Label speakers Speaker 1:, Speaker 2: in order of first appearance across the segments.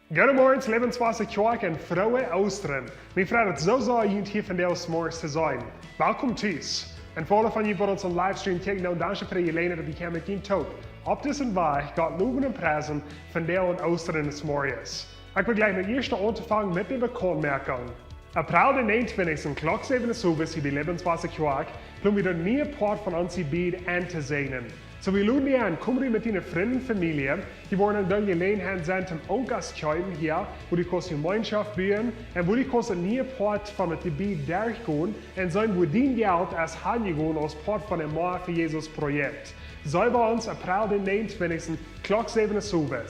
Speaker 1: Guten Morgen, Lebenswasser Quark en frohe Ostern. Mijn vrienden, het zo zou je hier vandaag morgens te zijn. Welkom thuis. En voor alle van jullie die onze livestream kijken, nou dank je voor je lenen dat je kan met je top. Op deze weg gaat loven en prijzen vandaag en Ostern des morgens. Ik wil gleich met eerste aanvangen met de bekendmerking. April de 29. klok 7 uur hier bij Lebenswasser Quark, kloppen we er nie part van onze beide aan te zijn. So we laden je aan, kom met je vrienden en familie. Die worden dan gelegenheid zijn om Ongastscheiben hier, wo die kost Gemeinschaft bieden en wo die kost een nieuwe part van het gebied durchgaan en zijn wo die geld als handgegaan als part van het Maar voor Jezus project. Zij bij ons april de 29. klok 7 uur.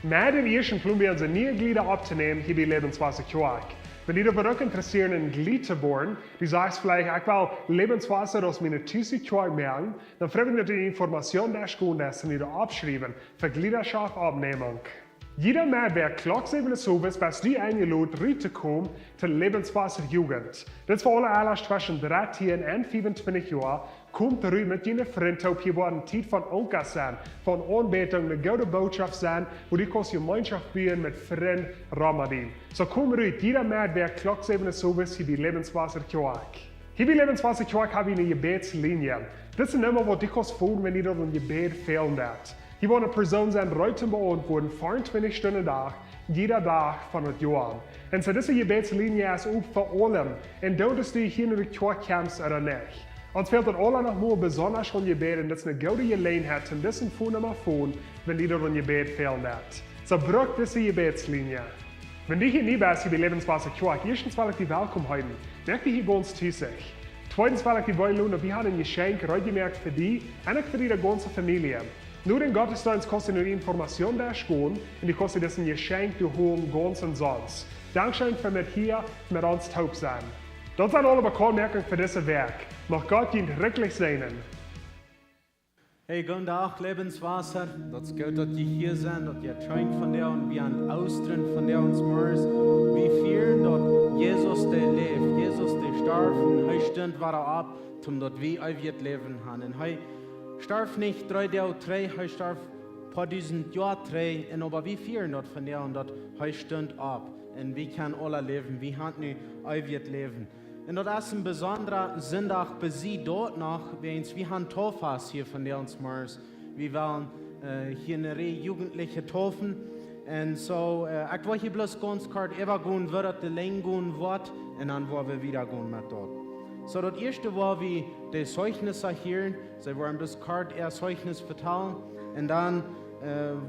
Speaker 1: Met de eerste plan we onze nieuwe glieder op te nemen hier bij Lebenswasser Quark. Wenn ihr aber auch interessiert ein Glied zu bohren, die sagst vielleicht, ich will Lebenswasser aus meiner Tüse merken, dann freuen wir die Information, dass ihr da abschreiben für Gliederschaftabnehmung. Jeder Mal wer Klock 7 Uhr bist du eingeladen, rüberzukommen zur Lebenswasser Jugend. Das für alle Alter zwischen 13 und 25 Jahren. Kommt rüber mit deinen Freunden, auf hier worden Zeit von Onkel sein, von Anbetung, eine gute Botschaft sein, wo die kannst Gemeinschaft bieten mit Freunden Ramadan. So komm rüber, jeder Mal wer Klock 7 Uhr hier bei Lebenswasser Quark. Hier bei Lebenswasser Quark habe ich eine Gebetslinie. Das ist eine Nummer, wo die kannst folgen, wenn ihr dort ein Gebet fehlen hat. Hier wollen eine Person sein Reuten beantworten, 24 Stunden Tag, jeder Tag von das Jahr. Und so diese Gebetslinie ist auch für alle. Und dort ist du hier in der Quark kommst oder nicht. Uns fehlt alle noch mal besonders von Gebet und das ist eine gute Gelegenheit, um das von immer von, wenn die dort ein Gebet fehlen hat. So braucht diese Gebetslinie. Wenn du hier nie bist, hier bei Lebenswasser Quark, erstens will ich dich willkommen heißen. Merk dich hier ganz tüßig. Zweitens will ich dich wollen, wir haben ein Geschenk gemerkt für dich und für die ganze Familie. Nur den Gottesdienst kostet nur die Information durchgehen und die kostet das ein Geschenk zu holen, ganz und sonst. Dankeschön für mit hier mit uns taub sein. Das sind alle Bekannmerkungen für dieses Werk. Mag Gott ihn wirklich segnen.
Speaker 2: Hey, guten Tag, Lebenswasser. Das ist gut, dass ihr hier seid, dass ihr scheint von der und wir an Austern von der uns Mars. Wir feiern, dass Jesus der lebt, Jesus der starb und er stimmt war ab, um dort wir ewig leben haben. Und er starb nicht 3 Jahre, er starb paar diesen Jahr 3, aber wir feiern dort von der und dort er stimmt ab. Und wir können alle leben, wir haben nicht ewig leben. Und das ist ein besonderer Sonntag bei Sie dort noch, wir haben Tofas hier von der uns Mars. Wir wollen hier eine Reihe Jugendliche taufen. Und so, ich wollte hier bloß ganz kurz übergehen, wird das Länge gehen wird, und dann wollen wir wieder gehen mit dort. So, das erste war wie die Zeugnisse hier. Sie wollen das kurz Zeugnis vertellen. Und dann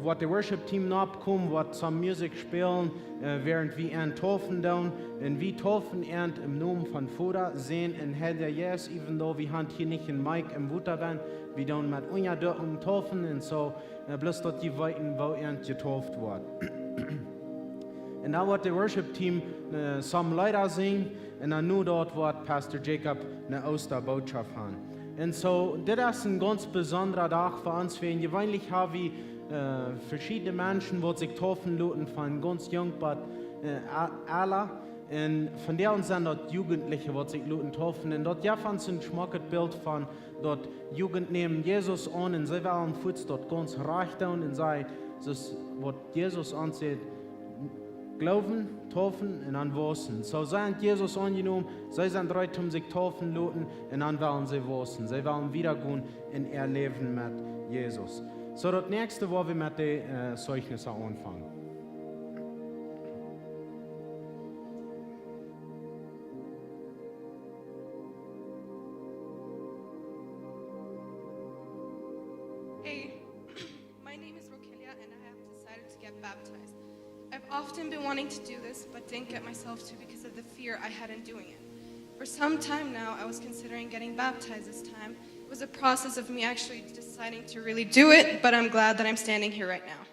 Speaker 2: wird das Worship-Team abkommen, wird some Musik spielen, während wir einen taufen tun. Und wir taufen im Namen von Vater sehen und Herr Jesus, even though wir hier nicht in Mike im Wutterband, wir tun mit unja dürfen taufen und so, bloß dort die weiten, wo getauft wird. Und dann wird das Worship-Team some Lieder singen und dann nur dort wird Pastor Jacob eine Osterbotschaft haben. Und so, das ist ein ganz besonderer Tag für uns, weil gewöhnlich haben wir verschiedene Menschen, die sich taufen lassen, von ganz jung bis alle. Und von der uns sind dort Jugendliche, die sich lassen taufen. Und dort ja fand ein schmackes Bild von dort Jugend nehmen Jesus an und sie wollen Fuß dort ganz reich tun und sie, was Jesus ansieht, glauben, taufen und dann wissen. So sind Jesus angenommen, sie sind bereit, um sich taufen lassen und dann wollen sie wissen. Sie wollen wiedergehen in ihr Leben mit Jesus. So, das nächste, wo wir mit den Zeugnissen anfangen.
Speaker 3: Hey, my name is Rokelia and I have decided to get baptized. I've often been wanting to do this, but didn't get myself to because of the fear I had in doing it. For some time now, I was considering getting baptized this time. It was a process of me actually deciding to really do it, but I'm glad that I'm standing here right now.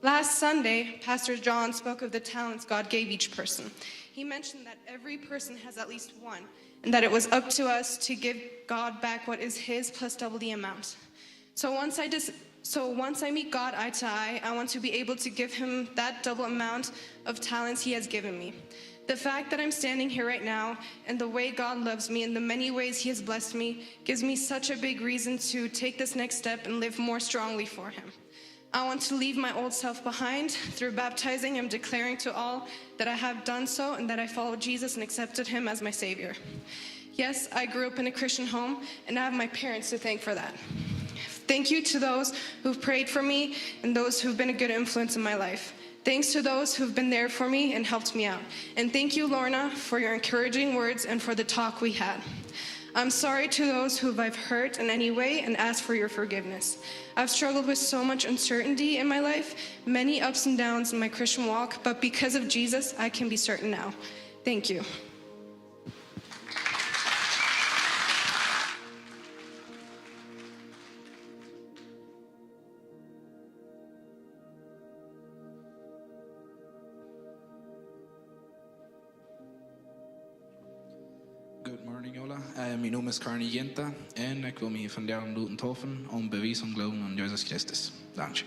Speaker 3: Last Sunday, Pastor John spoke of the talents God gave each person. He mentioned that every person has at least one, and that it was up to us to give God back what is his plus double the amount. So once I meet God eye to eye, I want to be able to give him that double amount of talents he has given me. The fact that I'm standing here right now and the way God loves me and the many ways he has blessed me gives me such a big reason to take this next step and live more strongly for him. I want to leave my old self behind. Through baptizing, I'm declaring to all that I have done so and that I follow Jesus and accepted him as my Savior. Yes, I grew up in a Christian home, and I have my parents to thank for that. Thank you to those who've prayed for me and those who've been a good influence in my life. Thanks to those who've been there for me and helped me out. And thank you, Lorna, for your encouraging words and for the talk we had. I'm sorry to those who I've hurt in any way and ask for your forgiveness. I've struggled with so much uncertainty in my life, many ups and downs in my Christian walk, but because of Jesus, I can be certain now. Thank you.
Speaker 4: Good morning alla. Min naam is Karni Jenta en ik wil me hier vandaag laten toffen om bewijs om geloven aan Jezus Christus. Dank je.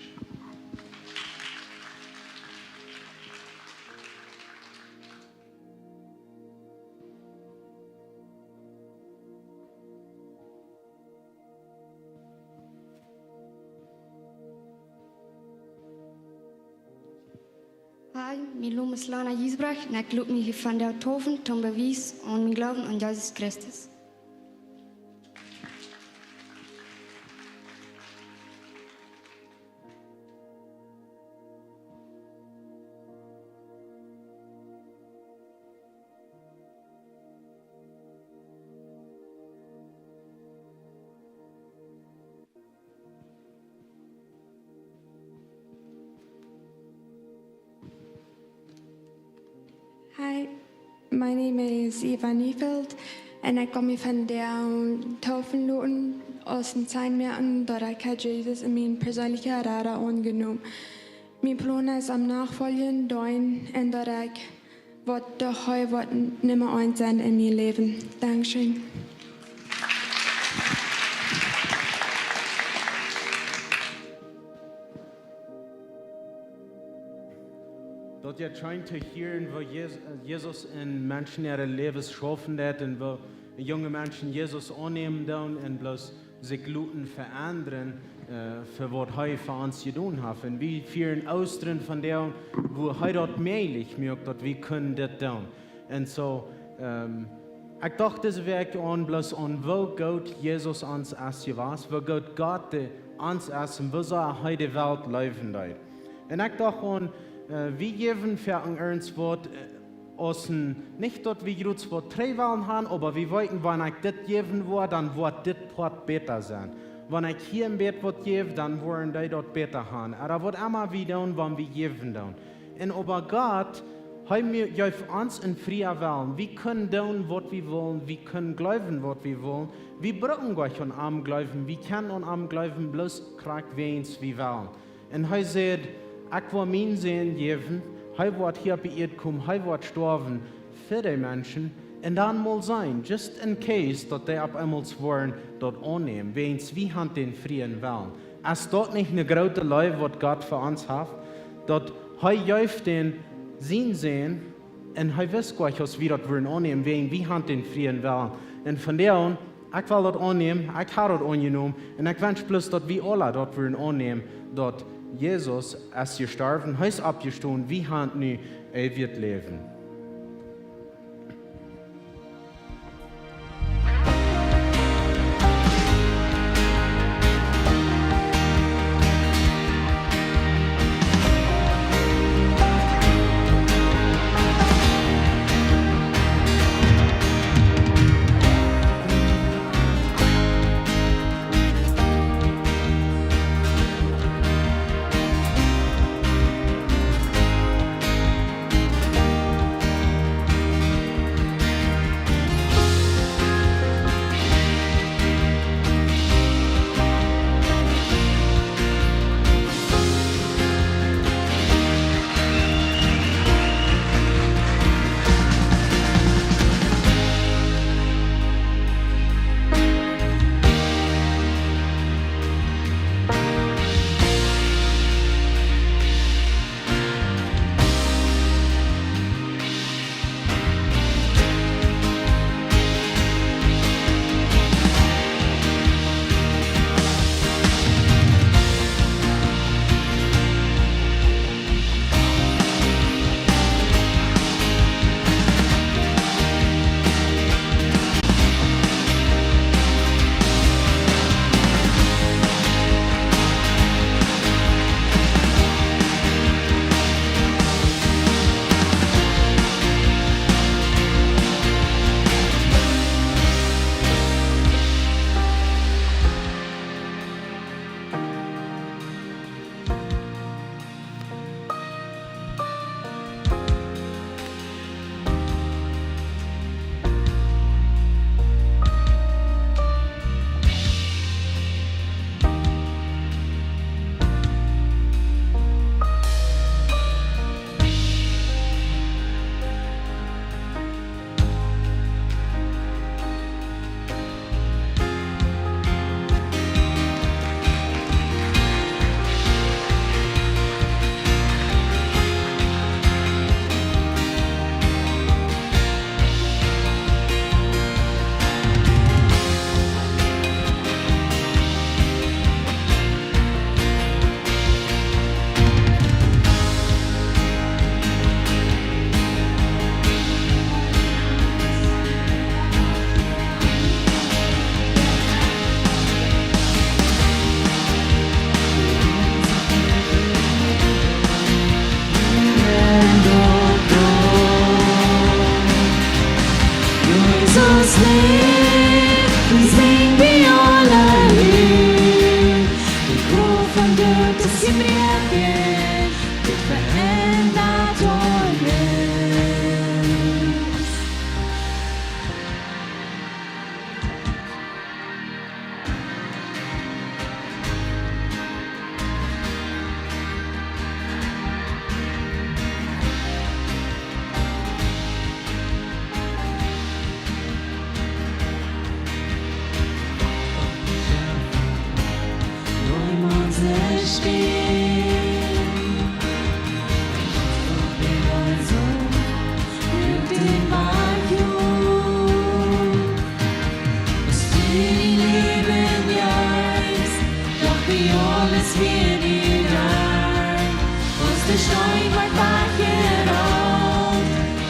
Speaker 5: Hi, mijn naam is Lana Gisbrach en ik loop me hier van de toven om bewijs aan mijn geloven aan Jezus Christus.
Speaker 6: Hi, my name is Eva Niefeld, and I kom van der Taufenloten aus dem Zeitmerken, dat ik heb Jezus in mijn persoonlijke radar aangenomen. Mijn plan is om nachfolgen doen en dat ik wat de heu wat nimmer eins zijn in mijn leven. Dankeschön.
Speaker 2: Dat je trying to hear wo Jesus in Menschen ihre Lebens schaffen dat und wo junge Menschen Jesus annehmen dann und bloß sich Gluten verändern für was er für uns getan hat. Und wie vielen Austern von der, wo er dort möglich merkt, dass wir können das tun. Und so, ich dachte, das wäre an bloß an, wo Gott Jesus uns als was, wo Gott uns als und wo soll er heute Welt leben da. Und ich dachte an, wir geben für uns Wort nicht dort wie Gruß Wort 3 Wahlen haben, aber wir wollten, wenn ich das geben würde, dann wird das Wort besser sein. Wenn ich hier im Bett was gebe, dann wollen die dort besser haben. Aber wird immer wieder, wenn wir geben dann. Und aber Gott hat uns in freier Welt. Wir können tun, was wir wollen, wir können glauben, was wir wollen. Wir brauchen gar nicht am Glauben, wir können am Glauben bloß kriegen, wen wir wollen. Und er sagt, ich will mein Sehen geben, er wird hier bei ihr kommen, er wird sterben für die Menschen. Und dann mal sein, just in case, dass die ab einmal wollen, dort annehmen, wenn wir haben den freien Willen. Es dort nicht eine große Leib, was Gott für uns hat, dass er jäuft den Sehen und er weiß gar nicht, was wir dort wollen annehmen, wenn wir haben den freien Willen. Und von der an, ich will dort annehmen, ich habe dort angenommen, und ich wünsche bloß, dass wir alle dort wollen annehmen, dort Jesus ist gestorben, er ist abgestanden, wir haben nu ewig leben.
Speaker 7: Jesus lebt, vi sing vi alla liv. Vi går från död till sin bredvid, det förändrat och lätt. Monster stehen, doch wir wollen so mit dem Vakuum, was die Leben weiß, doch wie alles wird egal, was der Stein weit wacker auf,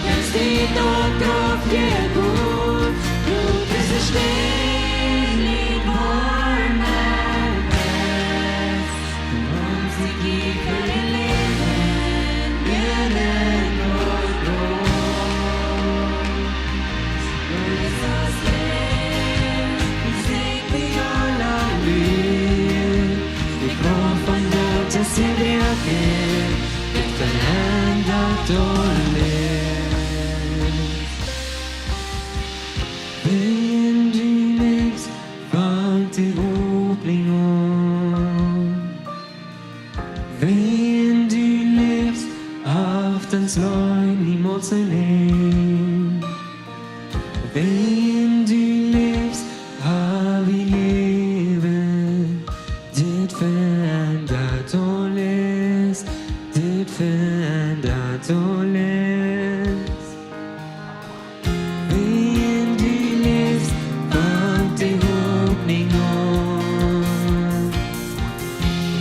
Speaker 7: jetzt steht dort drauf gut, Blut ist es stehen, lieb warm. Wenn du lebst, fängt die Rubling an. Wenn du lebst, auf den Leid niemals allein. Wenn du lebst, hab ich Leben, das verändert alles, das verändert alles. Wenn du lebst, fängt die Hoffnung an.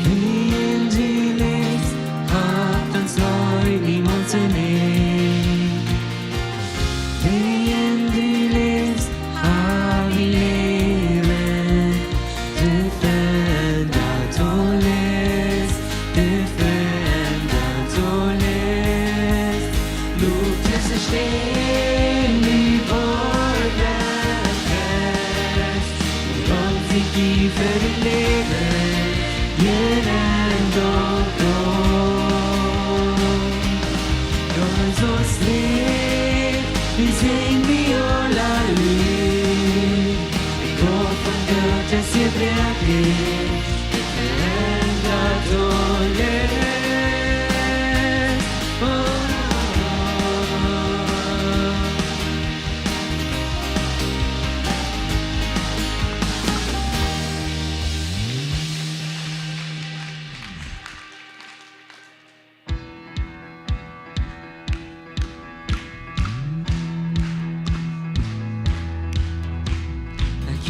Speaker 7: Wenn du lebst, habt uns Leid niemals allein. Wenn du lebst, hab ich Leben, das verändert alles, das verändert alles. Låt oss stehen i vår fest, låt dig give för ditt leben, ger en dag Låt oss leva, vi sväng vi alla liv. Vi går från död till sin bredvid, det förändrat och lätt.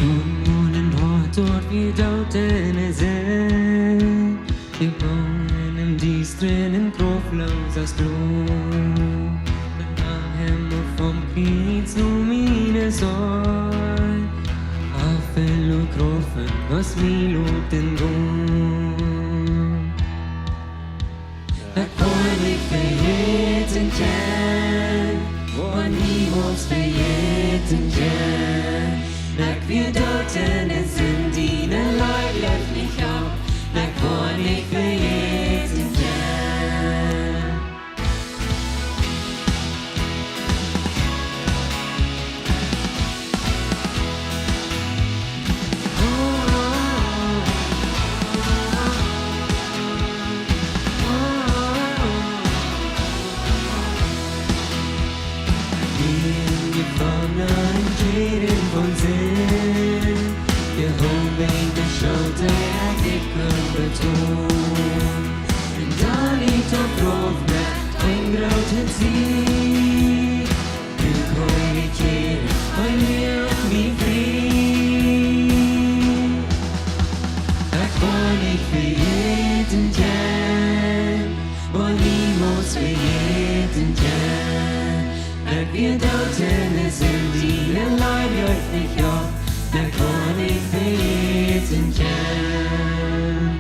Speaker 7: Jorden har dort wie dauten es wir bauen im Diestrennen kraftlos Blut. Den Himmel vom Kiez lumine Säul, Affel und Kroffen, was mir lobt den Grund. Da kann ich für jeden kennen, wo niemals für jeden kennen. När vi döden är synd, dina lag löft mich auf, när kan ich för jeden kennen. Gefangenen jeden von Sinn, gehoben geschaute Ergebnis betont. Und da liegt auf Grofner ein grauten Sieg. Du kannst kehren, ein mir und mich fliehen. Da kann ich für jeden kennen, wo niemals für jeden kennen. När vi döden är synd, dina lag gör mich auf, när kan ich för jeden kennen.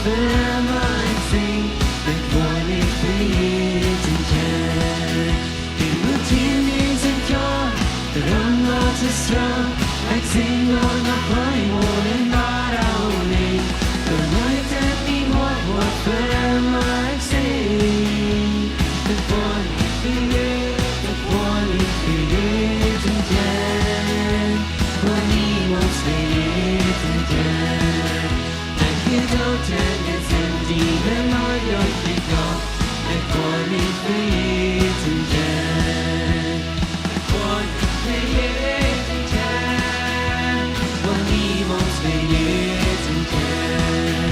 Speaker 7: för mig sing, men kvar är friheten kär. Du till mig som klar, ramlar till strand, jag sing och nappar i målen bara och nej. För mig tätt min hårt, vad för mig sing, men kvar är friheten kär. Och ni måste friheten kär. Jag don't tell it's empty, men jag fick av, men kvar är friheten kär. Kvar är friheten kär. Och ni måste friheten kär.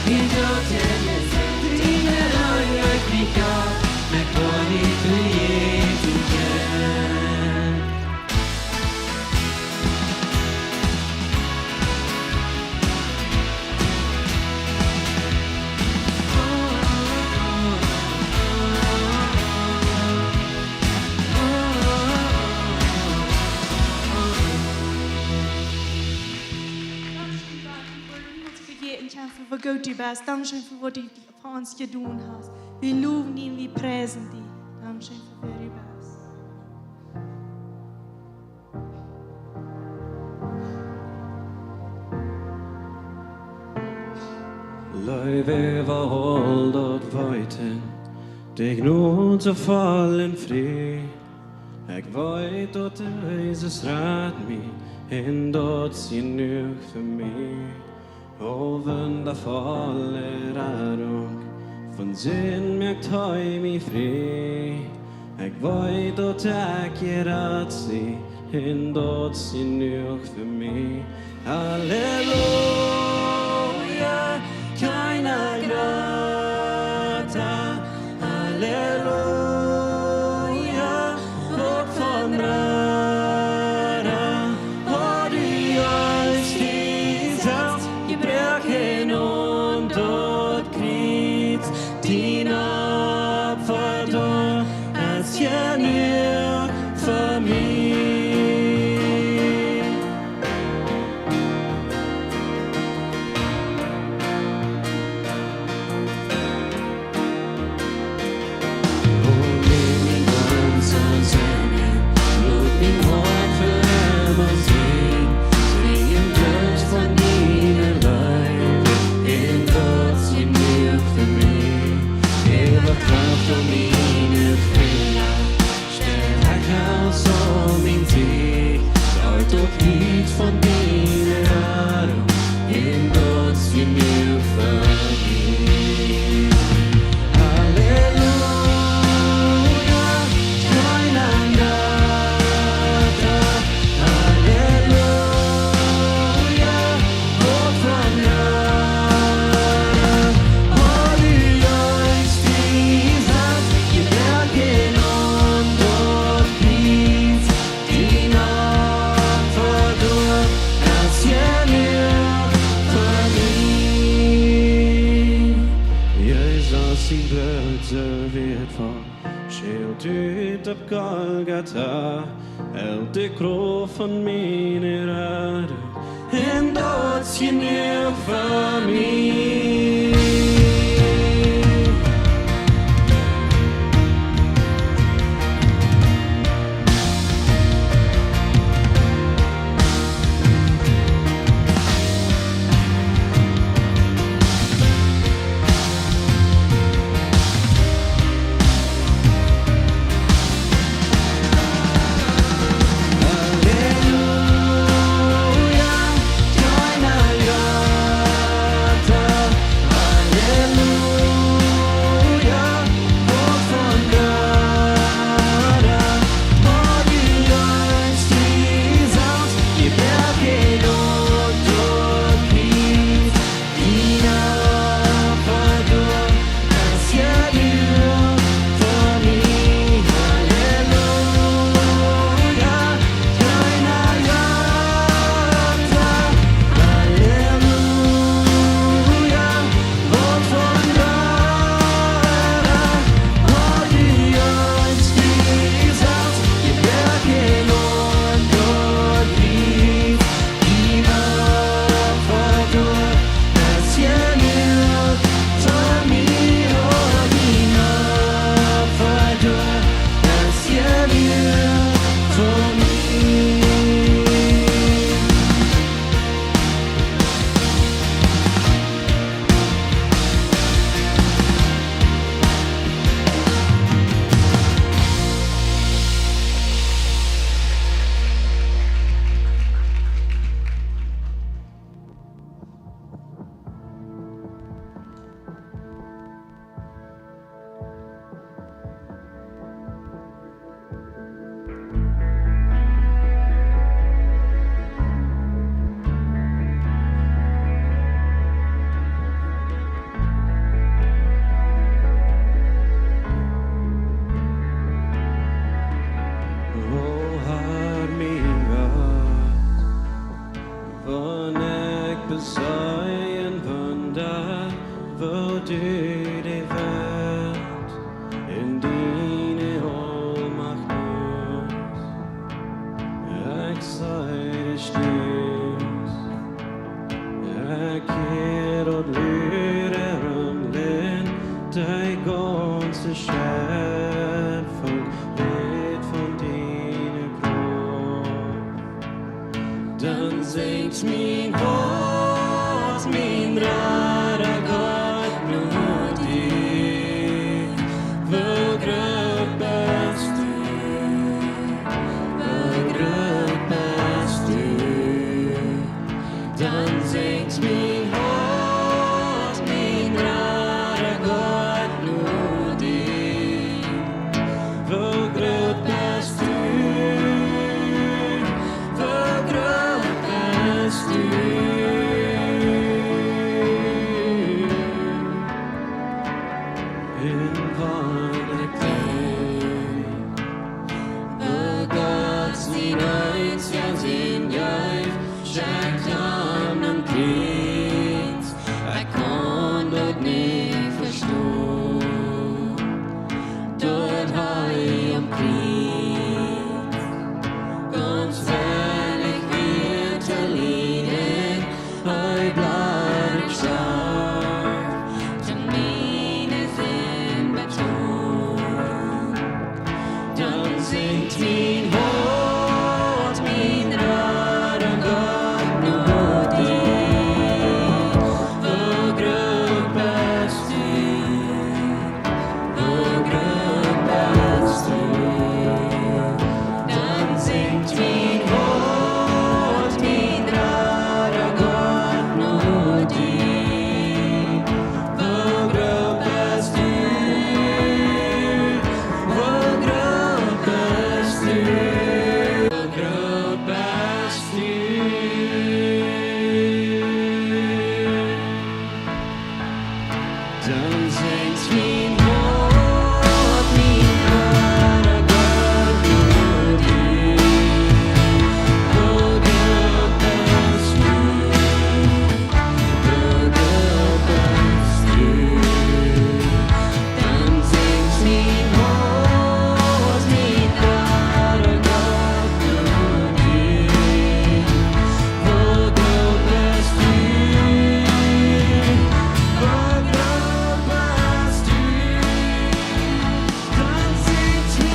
Speaker 7: Jag don't tell it's empty, men jag fick av, men kvar är friheten kär.
Speaker 8: För vad Gud du bäst. Dankeschön för vad du för oss getan hast. Vi loven dig, vi präsen dig. Dankeschön för vad du bäst.
Speaker 2: Løyve var holdt åt vøyten, deg nåd så fallen fri. Jeg veit at Jesus rætt mi, en død sin nøg for mig. Oven der faller og von synd meg tøy mi fri. Jeg veit at jeg rætt si, en død sin nøg for mig. Halleluja, keiner grata, halleluja, Gott von rara, har du just insats, gebrochen und dort kriegt, din Abfall, als ja nur für mich. Von dine Rare, in Gott sie mir vergeben. Halleluja, keiner Gata, halleluja, Gott von Rare, har du just visat, ihr Bergen und dort blieb din sin blod serveret for, skævt ut op Golgata, alt det grå von mine rette, en død sin nøg for mig.
Speaker 7: O Herr, min Gott, wann ich besäuen wunder, wo du die Welt in deine Allmacht nutzt. Ich sei stets, ich kehr und lehre rumlehn, die ganze Schöpfung lebt von deiner Kraft. Dann singt mein Herz, mein rarer Gott, nur dir. Wo groß bist du, wo groß bist du. Dann singt mein Herz, mein rarer Gott, nur dir. Wo groß bist du, wo groß bist du. In Wonderkeit, wo Gott sein einziger Sinn gibt, schenkt einem Kind, kann dort nicht verstehen, dort am Krieg, ganz wenig wird erliegen, bleib stark, Termine sind betont, dann singt mein Herz, mein rarer Gott, nur dir. Wo groß bist du, wo groß bist du. Dann singt mein Herz, mein rarer Gott, nur dir. Wo groß bist du, wo groß bist du, wo groß bist du. Dann singt mein Herz, mein rarer Gott, nur dir. Wo groß bist du, wo groß bist du. Dann singt mein Herz, mein rarer Gott, nur dir. Wo groß bist du, wo groß bist du. Dann singt mein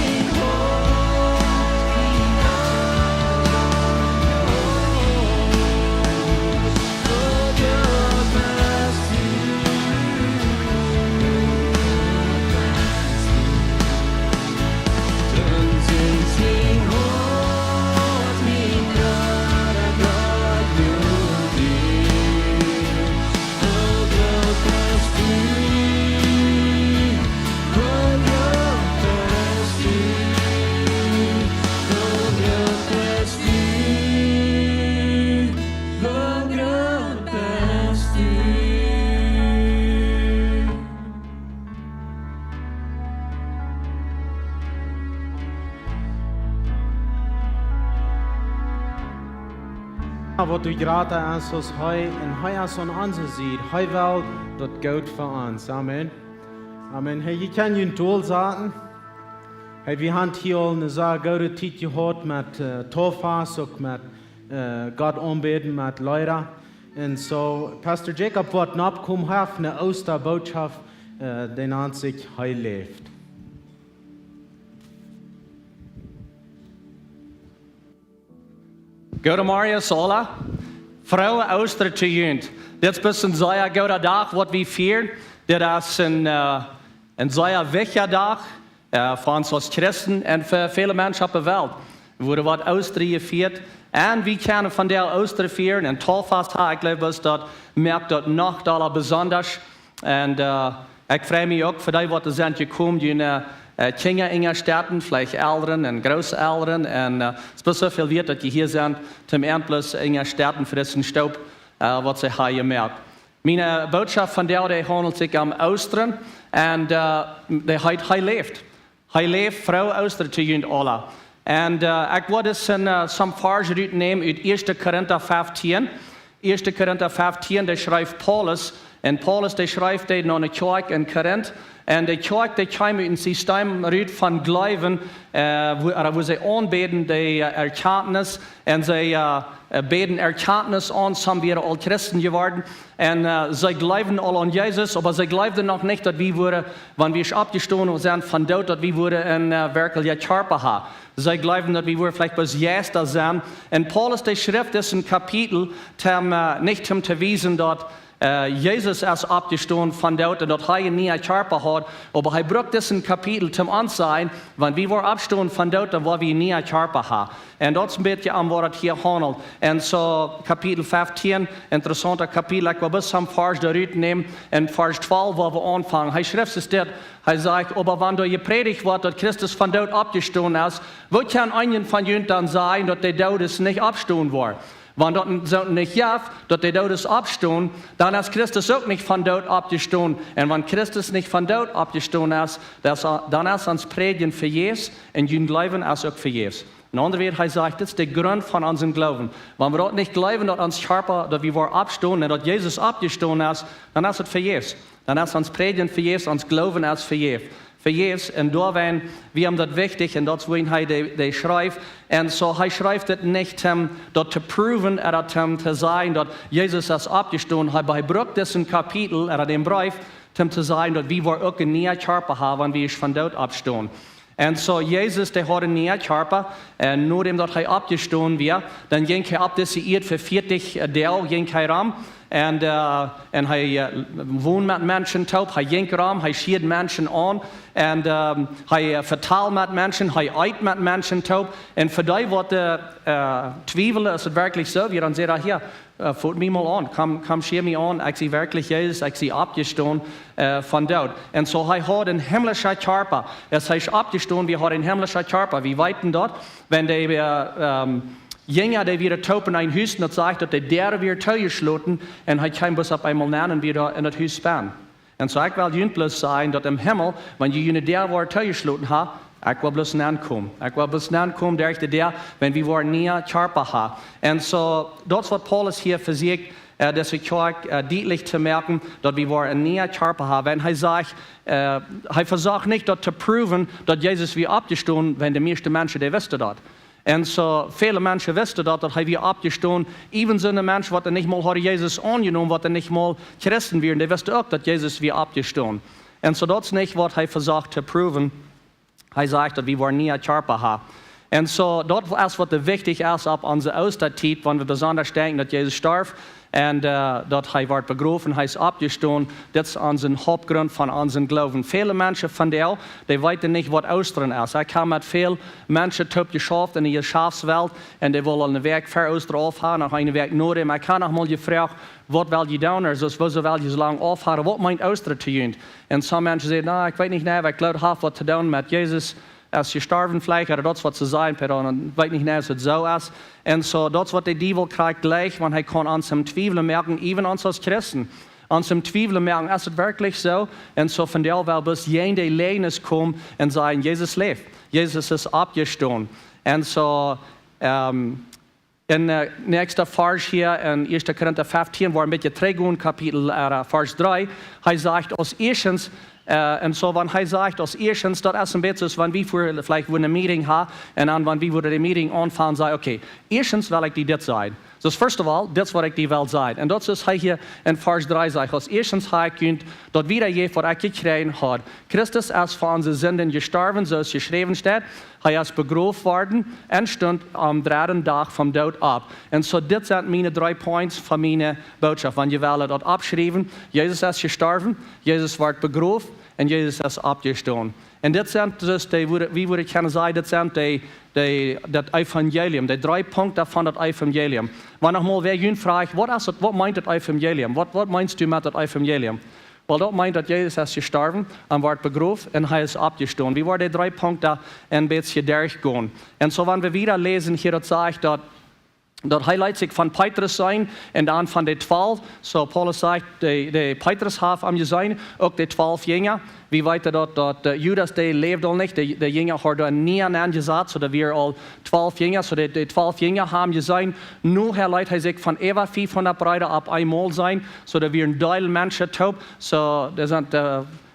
Speaker 2: Wat du gerade als ons hij en hij als on onze ziet, hij wil dat goed voor ons. Amen. Amen. Hey, je kan je doel zaten. Hey, we hebben hier al een zeer goede tijd gehad met tofas, ook met God aanbidden met Leute. En so, Pastor Jacob wordt opkomen heeft een Osterboodschap, die nennt sich Hij leeft.
Speaker 9: Gute Morgen, Sola. Vrouwen Ooster te junt. Dit is een zeer goede dag wat we vieren. Dit is een zeer wichtige dag voor ons als christen en voor vele mensen op de wereld. Er wordt wat Ooster gevierd. En we kunnen van der Ooster vieren. En tolvast, ik geloof dat merkt dat nog dollar besonders. En ik freue mich ook voor die wat er zijn gekomen. Die Kinder in der Städten, vielleicht Eltern und Großeltern. Und es ist so viel wert, dass die hier sind, zum Ernstlos in der Städten für diesen Staub, was sie hier gemerkt. Meine Botschaft von der handelt sich am Ostern und der heißt Hij leeft. Hij leeft, Frau Ooster zu jund alle. Und ich wollte es in some Verse nehmen uit 1. Korinther 15. 1. Korinther 15, der schreibt Paulus. Und Paulus, der schreibt noch eine Kirche in Korinth. Und die Kirche, die kommt in ein System von Glauben, wo sie anbeten, die Erkenntnis. Und sie beten Erkenntnis an, sind wir all Christen geworden. Und sie glauben alle an Jesus, aber sie glauben noch nicht, dass wir, wenn wir abgestoßen sind von dort, dass wir wirklich Körper haben. Sie glauben, dass wir vielleicht bis jetzt da sind. Und Paulus, die Schrift ist ein Kapitel, nicht um zu wiesen, dass Jesus ist abgestoßen von dort und dass er nie einen Körper hat, aber er braucht diesen Kapitel zum Anzeigen, wenn wir abgestoßen von dort, dann wollen wir nie einen Körper haben. Und das ist ein bisschen am Wort hier handelt. Und so Kapitel 15, interessanter Kapitel, ich will bis zum Vers da nehmen, und Vers 12, wo wir anfangen. Er schreibt es dort, er sagt, aber wenn da gepredigt wird, dass Christus von dort abgestoßen ist, wo kann einen von ihnen dann sagen, dass der Todes nicht abgestoßen war? Wenn das nicht hilft, dass die Todes abstehen, dann ist Christus auch nicht von dort abgestehen. Und wenn Christus nicht von dort abgestehen ist, dann ist uns Predigen für Jesus und unser Glauben ist auch für Jesus. In anderen Worten, er sagt, das ist der Grund von unserem Glauben. Wenn wir dort nicht glauben, dass uns Körper, dass wir abstehen und dass Jesus abgestehen ist, dann ist es für Jesus. Dann ist uns Predigen für Jesus, uns Glauben ist für Jesus. Für Jesus, und da werden wir haben das wichtig, und das wohin er schreibt. Und so, er schreibt das nicht, dort zu proven, oder zu sagen, dass Jesus ist abgestanden, aber er braucht diesen Kapitel, oder den Brief, zu sagen, dass wir auch nie einen Körper haben, wenn wir von dort abstehen. Und so, Jesus, der hat nie einen Körper, und nur dem, dass er abgestanden wird, dann ging er ab, dass er für 40 Tage ging er rum. Und er wohnt mit Menschen taub, er jinkt rum, er schiert Menschen an, und er verteilt mit Menschen, er eit mit Menschen taub. Und für die, die zweifeln, ist es wirklich so, wie dann sagt er, hier, fort mich mal an, komm schier mich an, ich sehe wirklich Jesus, ich sehe abgestoßen von dort. Und so, er hat einen himmlischen Körper. Es heißt abgestoßen, wir haben einen himmlischen Körper. Wie weit denn dort, wenn der Jünger, die wieder taub in ein Haus, und sagt, dass der wieder zugeschlossen und er kann bis auf einmal lernen, wieder in das Haus sperren. Und so, ich will Ihnen bloß sagen, dass im Himmel, wenn jene der war zugeschlossen hat, ich will bloß kommen. Ich will bloß kommen, der wenn wir nie Körper haben. Und so, das, was Paulus hier versucht, dass ich deutlich zu merken, dass wir nie Körper haben. Wenn er sagt, er versucht nicht, das zu proven, dass Jesus wie abgestanden, wenn die meisten Menschen, die wissen das. Und so, viele Menschen wissen das, dass wir abgestanden, even so ein Mensch, der nicht mal Jesus angenommen, der nicht mal Christen wird, der wissen auch, dass Jesus wie abgestanden. Und so, das ist nicht, was er versucht zu proven. Er sagt, dass wir nie einen Körper haben. Und so, das ist, was wichtig ist, ab unserer Osterzeit, wenn wir besonders denken, dass Jesus starb, und dass er wird begraben, er ist abgestanden. Das ist unser Hauptgrund von unserem Glauben. Viele Menschen von der, die wissen nicht, was Ostern ist. Ich habe mit vielen Menschen geschafft in der Schafswelt, und die wollen einen Weg für Ostern aufhören, noch einen Weg nur. Ich habe noch mal gefragt, was will ihr tun? Also, wieso will ihr so lange aufhören? Was meint Ostern zu tun? Und some Menschen sagen, na, ich weiß nicht, ich glaube, was zu tun mit Jesus. Als gestorben vielleicht, oder das, was zu sein, und ich weiß nicht, was es so ist. Und so, das, was der Teufel kriegt gleich, wenn er kann an seinem Zweifeln merken, even uns als Christen, an seinem Zweifeln merken, ist es wirklich so? Und so, von der Welt bis jene Leines kommen und sagen, Jesus lebt. Jesus ist abgestanden. Und so, in der nächsten Vers hier, in 1. Korinther 15, wo ein bisschen trägen, Kapitel Vers 3, er sagt, als erstens, und so, wenn er sagt, als erstens, das ist ein bisschen, wenn wir vielleicht ein Meeting haben, und dann, wenn wir das Meeting anfangen, sagen, okay, erstens will ich das sein. So, first of all, das, was ich die Welt sein. Und das ist hier in Vers 3, sagt, als erstens habe ich gehört, dass wieder je, was ich gekriegt habe. Christus ist für unsere Sünden gestorben, so es geschrieben steht. Er ist begraben worden und stand am 3. Tag vom Tod ab. Und so, das sind meine 3 Points von meiner Botschaft. Wenn ihr wollt, das abschreiben, Jesus ist gestorben, Jesus wird begraben und Jesus ist abgestanden. Und das sind, wie würde ich sagen, das sind das Evangelium, die 3 Punkte von das Evangelium. Wenn nochmal wer ihn fragt, was meint das Evangelium? Was meinst du mit das Evangelium? Weil das meint, dass Jesus ist gestorben und wird begraben und er ist abgestanden. Wie wollen die 3 Punkte ein bisschen durchgehen? Und so, wenn wir wieder lesen, hier das sagt, dass Dat highlight sich von Petrus sein und dann von den 12. So Paulus sagt, de Petrus hat am sein, auch die 12 Jünger. Wie weiter dort Judas, der lebt all nicht, der Jünger hat da nie an gesagt, so da wir all 12 Jünger, so die 12 Jünger haben gesagt, nur Herr Leute hat sich von Eva 500 Breiter ab einmal sein, so da wir ein Teil Menschen taub, so da sind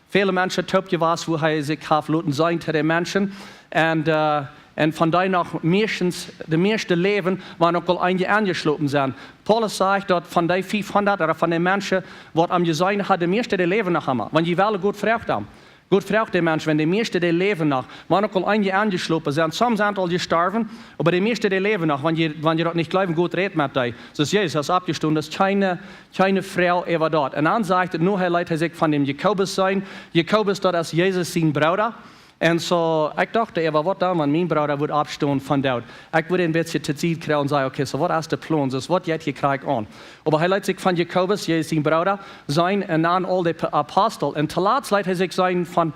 Speaker 9: viele Menschen taub gewesen, wo er sich hat lassen sein zu den Menschen und von daher noch de meeste Leben waren auch einige angeschlossen sind. Paulus sagt dort von den 500 oder von den Menschen, was am Gesehen hat, de meeste de Leben noch haben. Wenn die Welle gut fragt haben. Gut fragt die Menschen, wenn die meeste de Leben noch, waren auch einige angeschlossen sind. Some sind all gestorben, aber die meeste de Leben noch, wenn die dort nicht glauben, gut redet mit dir. So ist Jesus abgestimmt, dass keine Frau ever dort. Und dann sagt nur Herr Leute sich von dem Jakobus sein. Jakobus dort als Jesus sein Bruder. Und so, ich dachte, was da, wenn mein Bruder wird abstehen von dort. Ich würde ein bisschen zu Zeit kriegen und sagen, okay, so was ist der Plan, so was jetzt hier krieg an. Aber er lässt sich von Jakobus, Jesus sein Bruder, sein und dann all die Apostel. Und zuletzt lässt er sich sein von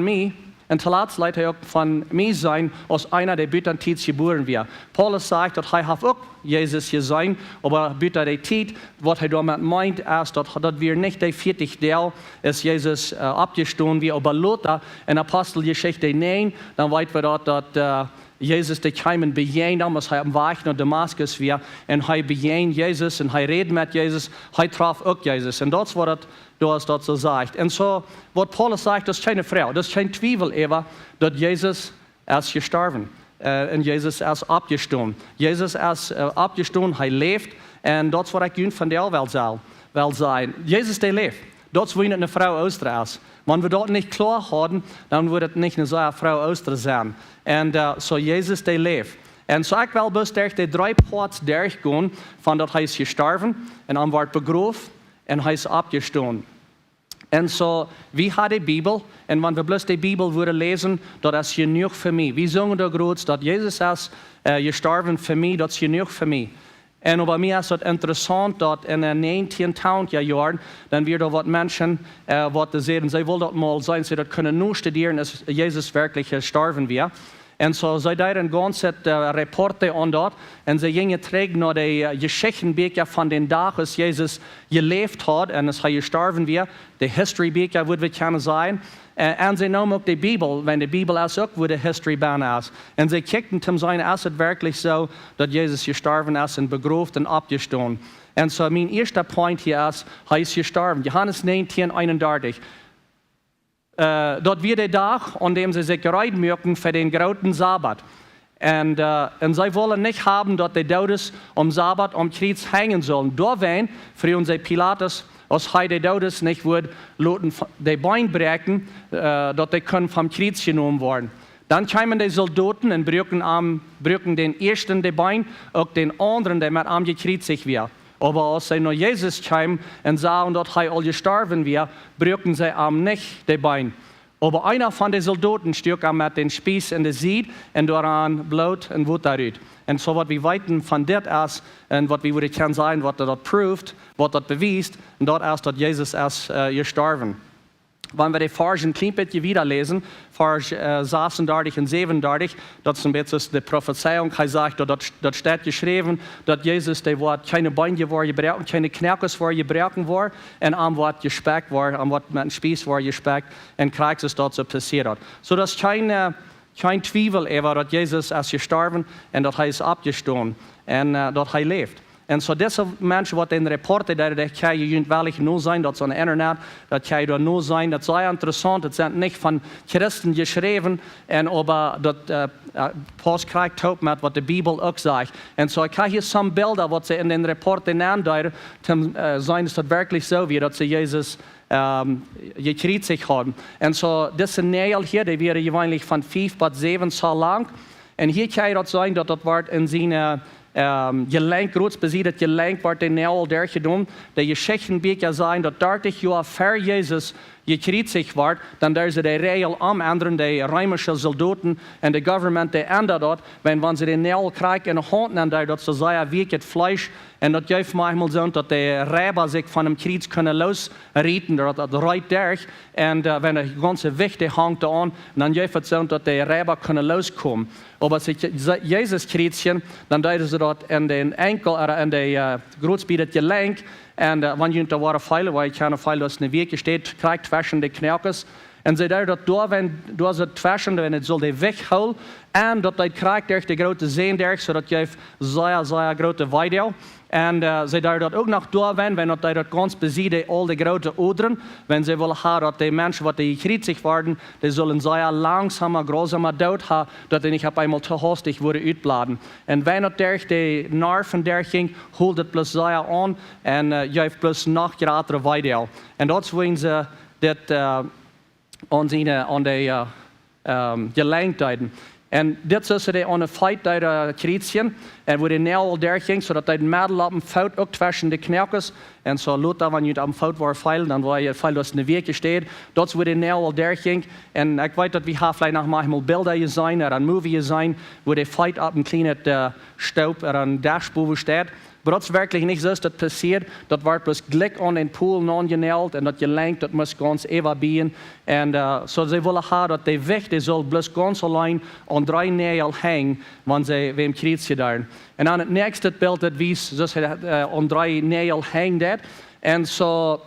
Speaker 9: mir, und zuletzt lässt er auch von mir sein, als einer der Büttertids geboren wird. Paulus sagt, dass er auch Jesus hier sein, aber Bütter der Tid, was er damit meint, ist, dass wir nicht der 40 Teil ist Jesus abgestoßen wie, aber Luther in Apostelgeschichte 9, dann weit wir dort, dass Jesus die Keimen bejahend haben, als er am Weg nach Damaskus war, und er bejahend Jesus, und er redet mit Jesus, er traf auch Jesus, und das war das dort so sagt. Und so, was Paulus sagt, das ist keine Frau, das ist kein Zweifel, dass Jesus ist gestorben. Und Jesus ist abgestoßen. Jesus ist abgestoßen, er lebt, und das war ich von der Welt sein. Jesus, der lebt. Das will eine Frau Österreich. Wenn wir dort nicht klar haben, dann wird es nicht eine so eine Frau Österreich sein. Und so Jesus, der lebt. Und so ich will bis durch die 3 Parts durchgehen, von dort er ist gestorben, und dann wird begraben, und er ist abgestoßen. Und so, wie hat die Bibel, und wenn wir bloß die Bibel würden lesen, das ist genug für mich. Wir sagen da groß, dass Jesus ist gestorben für mich, das ist genug für mich. Und bei mir ist es interessant, dass in den 19.000 Jahren, dann wird da Menschen, was sehen, sie wollen dort mal sein, sie können nur studieren, dass Jesus wirklich gestorben wird. Und so, sie da ein ganzes Reporte an dort, und sie gingen trägt nach den Geschichtenbücher von den Tagen, als Jesus gelebt hat, und es gestorben wird, die History-Bücher, würde wir können sein. Und sie nahmen auch die Bibel, wenn die Bibel ist auch, wo die History-Bahn ist. Und sie kickten zum sein, ist es wirklich so, dass Jesus gestorben ist und begraben und abgestoßen. Und so, mein erster Point hier ist, er ist gestorben. Johannes 19:31. Dort wird der Tag, an dem sie sich bereit machen für den großen Sabbat. Und sie wollen nicht haben, dass die Todes am Sabbat am Kreuz hängen sollen. Deswegen fragen sie Pilatus, als die Todes nicht wird, die Beine brechen, dass die können vom Kreuz genommen werden. Dann kamen die Soldaten und brücken den ersten die Beine, auch den anderen, der mit am gekreuzigt wird. Aber als sie nach Jesus kamen und sahen, dass er all gestorben wird, brücken sie am nicht die Beine. Aber einer von den Soldaten stürzt mit den Spieß in die Sied und daran Blut und Wut darüber. Und so, was wir weiten von dort aus, und was wir würde können sagen, was dort prüft, was dort beweist, und dort erst, dass Jesus ist gestorben. Wenn wir die Verse ein klein bisschen wieder lesen, Vers 36 und 37, das ist ein bisschen die Prophezeiung, er sagt, dort steht geschrieben, dass Jesus, der Wort keine Beine war gebrauchen, keine Knöchel war gebrauchen war, und am Wort gespeckt war, am Wort mit einem Spieß war gespeckt, und Krieg ist dort so passiert hat. So, das ist kein Zweifel, dass Jesus ist gestorben, und dass er ist abgestoßen, und dass er lebt. Und so diese Menschen, die den Reporter, die kann wirklich nur sein, das ist on Internet, das kann da nur sein, das sei interessant, das sind nicht von Christen geschrieben, aber das passt gleich top mit, was die Bibel auch sagt. Und so ich kann hier some Bilder, was sie in den Reporter andeuten, sein, ist das wirklich so, wie dass sie Jesus gekreuzigt haben. Und so diese Nägel hier, die wäre gewöhnlich von 5 bis 7 Zoll lang. Und hier kann das sein, dass das wird in seine Gelenk, groß besiedet Gelenk, wird den Nägel durchgenommen. Die Geschichtenbücher sagen, dass 30 Jahre vor Jesus gekreuzigt wird, dann da ist die Regel am anderen, die römischen Soldaten und die Government, die ändert dort, wenn sie den Nägel kriegen in die Hand nehmen, dass sie sagen, wie geht Fleisch, und das gibt manchmal so, dass die Räber sich von dem Kreuz können losrieten, das reiht durch, und wenn die ganze Gewicht hängt da an, dann gibt es so, dass die Räber können loskommen. Aber sich Jesus kreuzen, dann da ist es dort in den Enkel oder in der Großbiedet gelenkt. Und wenn jemand da war Pfeile, weil ich keine Pfeile aus der Weg steht, kriegt zwischen die Knirkes. Und sie da dort, wenn du so zwischen, wenn es soll die wegholen, und dort kriegt durch die große Seen durch, sodass je sehr große Weide. Und sie da dort auch noch durch, wenn dort ganz besiedelt, all die großen Odern, wenn sie wollen haben, dass die Menschen, die kritzig werden, die sollen sehr langsamer, grausamer Tod haben, dass die nicht auf einmal zu hastig wurde uitbladen. Und wenn dort durch die Nerven durchging, holt es bloß sehr an und geeft bloß noch größere Weide. Und dort wollen sie das an die Gelenktheiten. En dit is de aan een feit dat de krietsen en waar de neel daar ging, zodat de middel op een fout ook tussen de knelkes. En zo loopt dat wanneer je op een fout was feilen, dan waar je feil als in de week staat. Dat is waar de neel daar ging. En ik weet dat we vielleicht nog manchmal beelden zijn, er een movie zijn, waar de feit op een kleine stoep, er een dashboard staat. Maar dat is werkelijk niet zo dat passiert. Dat wordt bloß gelijk aan een pool aangeneld en dat je lenkt, dat moet ganz even bieden. En zo ze willen hebben dat de weg, die zal bloß ganz alleen aan 3 neel hangen, wanneer ze wem krietje daar. En aan het nächste beeld dat wies, dus aan 3 neel hangt dat. En zo...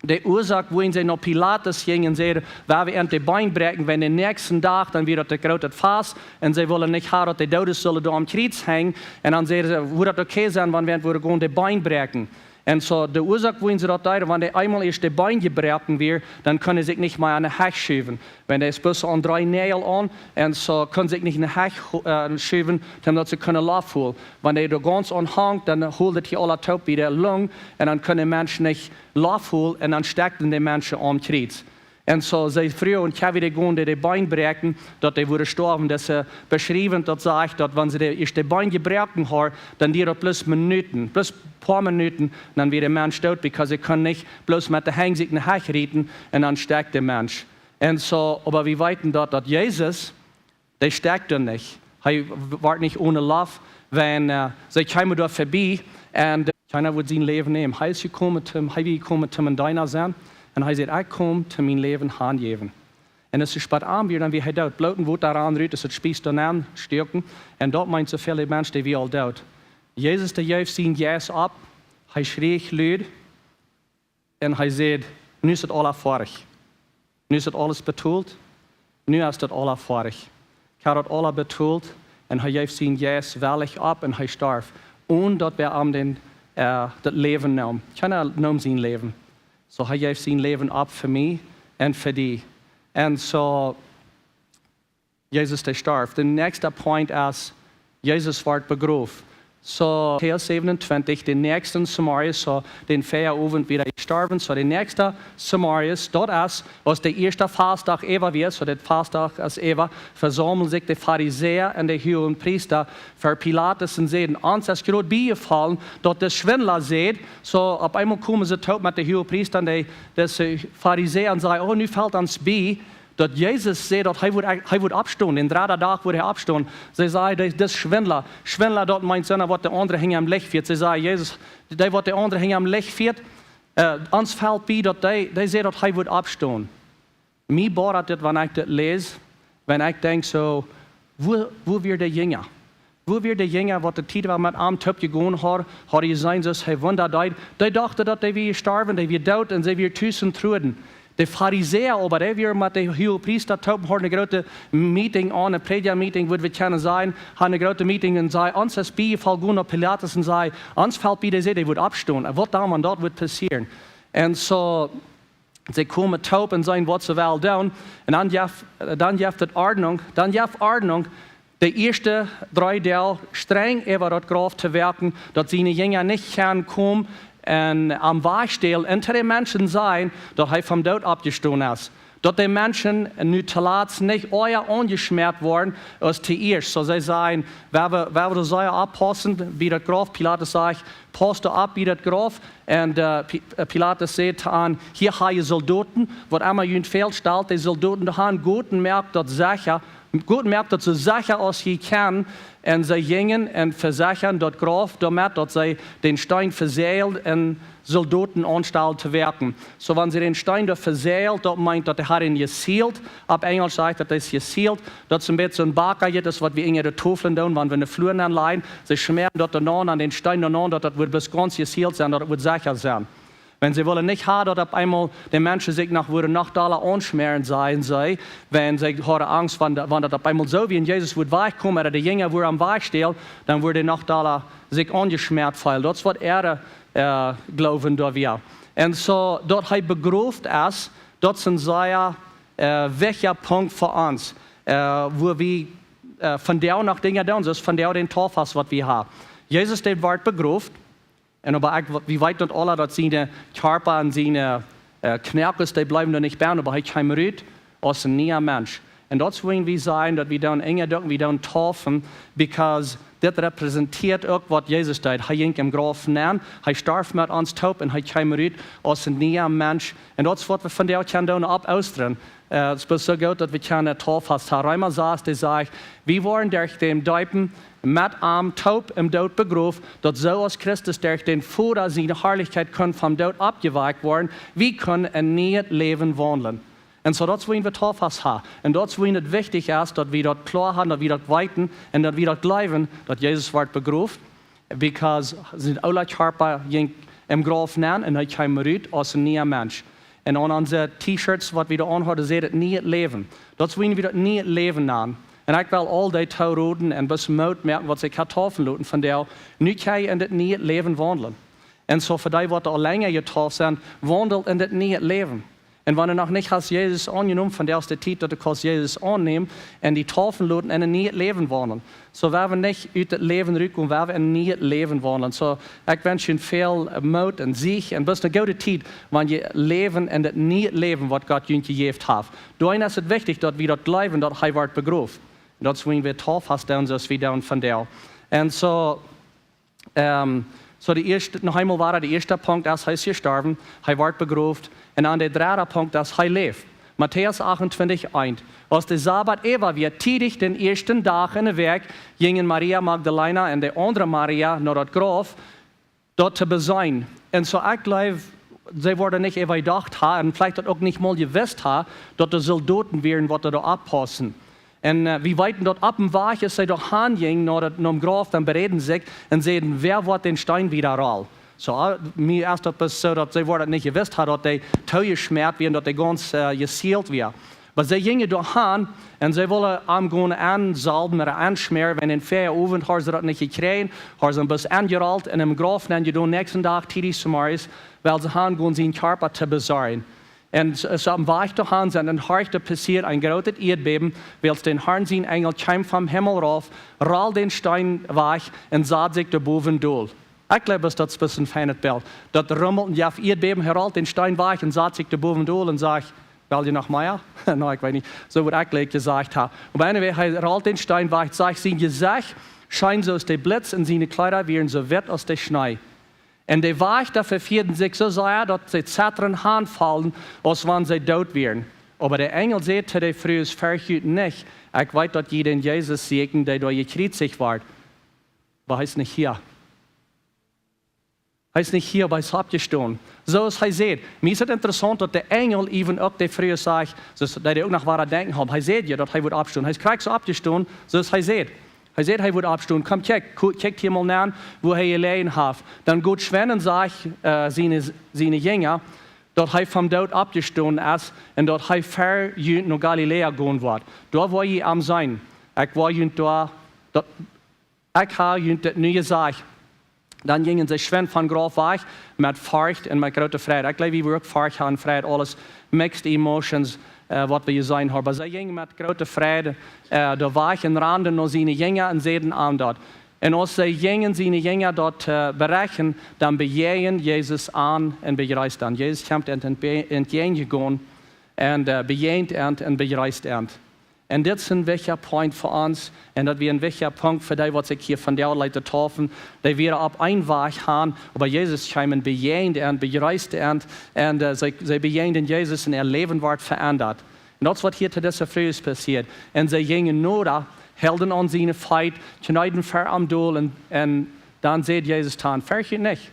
Speaker 9: De oorzaak waarin ze naar Pilatus gingen en zeiden, waar we aan de bein breken, wenn de nächsten dag, dan weer dat de grote vast. En ze willen niet hebben dat de doden zullen door am kriets hangen. En dan zeiden ze, hoe dat oké zijn, wanneer we gewoon de bein breken. En zo, de oorzaak waarin ze dat deden, wanneer de eenmaal eerst de bein gebreken weer, dan kunnen ze zich niet meer aan de heg schuiven. Wanneer ze bussen aan 3 neel aan, en zo kunnen ze zich niet in de heg schuiven, zodat ze kunnen lopen. Wanneer je er ganz aan hangt, dan holt het je alle top bij de lung, en dan kunnen mensen niet lopen, en dan stekken de mensen aan kriets. En zo, ze vroegen, en ik heb weer gewoon de bein breken, dat die worden sterven. Dat ze beschrijven, dat zegt, dat wanneer ze eerst de bein gebreken hebben, dan duurt het plus minuten, plus paar Minuten, dann wird der Mensch tot, because er kann nicht bloß mit der Hang sich in den Hech rieten und dann steckt der Mensch. Und so, aber wir weiten dort, dass Jesus, der steckt er nicht. Er war nicht ohne Lauf, wenn sie kamen dort vorbei und keiner würde sein Leben nehmen. Er ist gekommen, in deiner sein und er sagt, ich komme, mein Leben angeben. Und es ist spät Abend, dann wie er dort bloten Wut daran rührt, es hat spießt dann stärken und dort meint so viele Menschen, die wir all dort. Jesus, der geeft zijn jas op, hij schreef luid en hij zei, nu is het alles vorig. Nu is het alles bedoeld, nu is het alles vorig. Ik had het alles bedoeld en hij geeft zijn jas wellig op en hij starf. Omdat wij hem dat leven namen. Ik kan noem zijn leven. Zo hij geeft zijn leven op voor mij en voor die. En zo, Jezus der starf. De nächste punt is, Jezus wordt begraven. So, Matthäus 27, den nächsten Samarius, so den Feierabend wieder gestorben, so der nächste Samarius, dort ist, was der erste Fasttag Eva wird, so der Fasttag als Eva, versammeln sich die Pharisäer und die hohen Priester für Pilatus und sehen, uns ist gerade beigefallen, dort der Schwindler sieht, so auf einmal kommen sie tot mit den hohen Priestern, die Pharisäer und sagen, oh, nu fällt uns bei, dat Jesus zei dat hij wordt opstaan. In 3 dagen wordt hij opstaan. Ze zei, dat is Schwindler. Schwindler, dat meint zin, wat de andere hing am licht viert. Ze zei, Jezus, dat wat de andere hing am licht viert. Ons valt bij dat hij zei dat hij wordt opstaan. Mij baart het, wanneer ik dat lees, wanneer ik denk zo, wo weer de jongen? Wo weer de jongen, wat de tijd waar met hem top gegaan had hij zijn, zoals hij wonderd. Die dachten dat hij weer sterven, hij weer dood en ze weer tussen truden. De Pharisäer, aber die wir mit den hohen Priester haben eine große Meeting an, eine Prediger-Meeting, würde wir können sein, haben eine große Meeting und sagen, uns ist beifall gut nach Pilatus und sagen, uns fällt bei der See, die wird abstehen. Was da und dort wird passieren. Und so, sie kommen taub und sagen, was sie wollen tun. Und dann gibt es Ordnung, die ersten 3 Tage streng über das Grab zu wirken, dass seine Jünger nicht kommen en am Weichstil unter den Menschen sein, dass er vom Tod abgestanden ist. Dass die Menschen nu te laat nicht euer angeschmerzt worden als zuerst. So sie sagen, wer wir sollen abpassen, wie das Graf, Pilatus sagt, passt du ab wie das Graf. Und Pilatus sagt an, hier haben Soldaten, was immer jemand fehlstellt, die Soldaten haben guten merkt, dass sicher, gut merkt, dass sie sicher als sie kann, und sie gingen und versichern, dort Graf, damit, dass sie den Stein verseelt und Soldatenanstalt zu werken. So, wenn sie den Stein dort verseelt, das meint, dass er ihn gesealt, ab Englisch sagt, dass es gesealt, dass es ein bisschen ein Baker gibt, das, was wir in der Tafeln tun, wenn wir eine Flur anleihen, sie schmieren dort an den Stein an, dass das wird bis ganz gesealt sein, dass das wird sicher sein. Wenn sie wollen nicht haben, dass auf einmal die Menschen sich nach anschmieren sein, wenn sie haben Angst, wenn das auf einmal so wie in Jesus wird wegkommen, oder die Jünger würden am Weg stehen, dann würde nach sich angeschmiert fallen. Das ist, was glauben da wir. Und so, dort er begrüßt ist, das ist ein sehr wichtiger Punkt für uns, wo wir von der nach Dinge tun, das ist von der den Tafas, was wir haben. Jesus, der Wort begrüßt, und aber wie weit dort alle, dass seine Körper und seine Knirkes, die bleiben da nicht bern, aber er kein Rüt, als ein neuer Mensch. Und dort wollen wir sein, dass wir dann enger dürfen, wir dann taufen, because das repräsentiert auch, was Jesus tut. Er ging im Grab nennen, er starb mit uns taub und er kam raus als ein neuer Mensch. Und das ist, was wir von der können ab austren. Es ist so gut, dass wir keine Taufhaft haben. Einmal saß, der sagt, wir waren durch den Deupen mit Arm taub im Tod begraben, dass so als Christus durch den Fuhrer seine Herrlichkeit können vom Tod abgeweicht worden, wir können ein neues Leben wandeln. Und so das wollen wir Taufhaft haben. Und das wollen es wichtig ist, dass wir dort klar haben, dass wir dort weiten und dass wir dort glauben, dass Jesus wird begraben, because sind alle Körper im Grab nennen und er kam raus als ein neuer Mensch. Und an unseren T-Shirts, was wir da anhaben, seht ihr nie Leben. Das wollen wir dort nie Leben an. Und ich will all die Tauruden und ein bisschen Mut merken, was ich Kartoffeln luten von der, nicht kann ich in das nie Leben wandeln. Und so für die, die länger getauft sind, wandelt in das nie Leben. Und wenn du noch nicht hast Jesus angenommen, von der aus der Zeit, dass du kannst Jesus annehmen und die Taufen lassen und ein neues Leben wandeln. So werden wir nicht aus dem Leben rückkommen, werden wir ein neues Leben wandeln. So, ich wünsche Ihnen viel Mut und Sieg und bis eine gute Zeit, wenn ihr leben in das neue Leben, was Gott Ihnen gegeben hat. Daher ist es wichtig, dass wir dort bleiben, dass er wird begraben. Das wollen wir Taufhaft tun, so wie down von der. Und so, so noch einmal war der erste Punkt, er ist gestorben, er wird begraben. Und an der dritte Punkt, dass er lebt. Matthäus 28, 1. Als der Sabbat war, wir tätig den ersten Tag in der Weg, gingen Maria Magdalena und die andere Maria nach das Grab, dort zu besein. Und so, ich glaube, sie wurden nicht überdacht haben, und vielleicht auch nicht mal gewusst haben, dass die Soldaten wären, was da abpassen. Und wie weit dort ab dem Weg ist, sie doch hingingen nach dem Grab, dann bereden sich und sehen, wer wird den Stein wieder rollen. So, mir erst etwas so, dass sie nicht gewusst haben, dass die Tau geschmiert werden, dass die ganz gesealt werden. Aber sie gingen da hin und sie wollen am ansalben oder anschmieren, wenn in 4 Uhr haben sie das nicht gekriegt, haben sie ein bisschen angerollt und im Grab nehmen sie den nächsten Tag tätig zum Morgens, weil sie haben seinen Körper zu besorgen. Und so am Weg dahin sind ein Harte passiert, ein großes Erdbeben, weil den Herrn sein Engel kam vom Himmel rauf, rollt den Stein weg und sah sich der Boven durch. Ich glaube, das ist ein bisschen ein feines Bild. Dort rummelt und auf Erdbeben heralt den Stein weg und sah sich der Boven durch und sagt, will ihr noch mehr? Nein, ich weiß nicht. So wird ich gleich gesagt haben. Und anyway, er rollt den Stein weg, sagt, sein Gesicht scheint so aus dem Blitz und seine Kleider werden so wett aus der Schnee. Und die Weg dafür vierten sich so sehr, dass sie zettern anfallen, als wenn sie tot wären. Aber der Engel sagt zu der Frau, es verhüt nicht. Ich weiß, dass jeder in Jesus segnet, der da gekreuzigt wird. Aber er ist nicht hier. Er ist nicht hier, aber er ist abgestanden. So ist er sieht. Mir ist es interessant, dass der Engel even auch der Frau sagt, dass er auch nach wahrer Denken hat. Er sieht ja, dass er wird abstehen. Er ist gleich so abgestanden, so ist er sieht. Er sieht, er wird abstehen. Komm, check hier mal nach, wo er gelegen hat. Dann geht Schwen und sagt seine Jünger, dass er vom Tod abgestanden ist und dass er verjünt nach Galiläa gehen wird. Da war ich am sein. Ich war jünt da, ich habe jünt das nie gesagt. Dann gingen sie Schwen von Graf weg mit Furcht und mit großer Freude. Ich glaube, wir wirklich Furcht haben, Freude, alles mixed emotions, was wir sein haben. Aber sie gingen mit großer Freude da weg und rannten noch seine Jünger und sehen an dort. Und als sie gingen, seine Jünger dort bereichen, dann bejehen Jesus an und bereist an. Jesus kommt entgegengegangen und bejehnt und bereist an. Und das ist ein wichtiger Punkt für uns. Und das ist ein wichtiger Punkt für die, was ich hier von der Leute taufen. Die wir ab ein Weg haben, aber Jesus kam bejehnt und bereist und sie bejehnt Jesus und ihr Leben wird verändert. En dat is wat hier te deze früh is passiert. En ze gingen nodig, helden aan zijn feit, knijden ver am doel en dan zei Jezus dan, vergeet niet.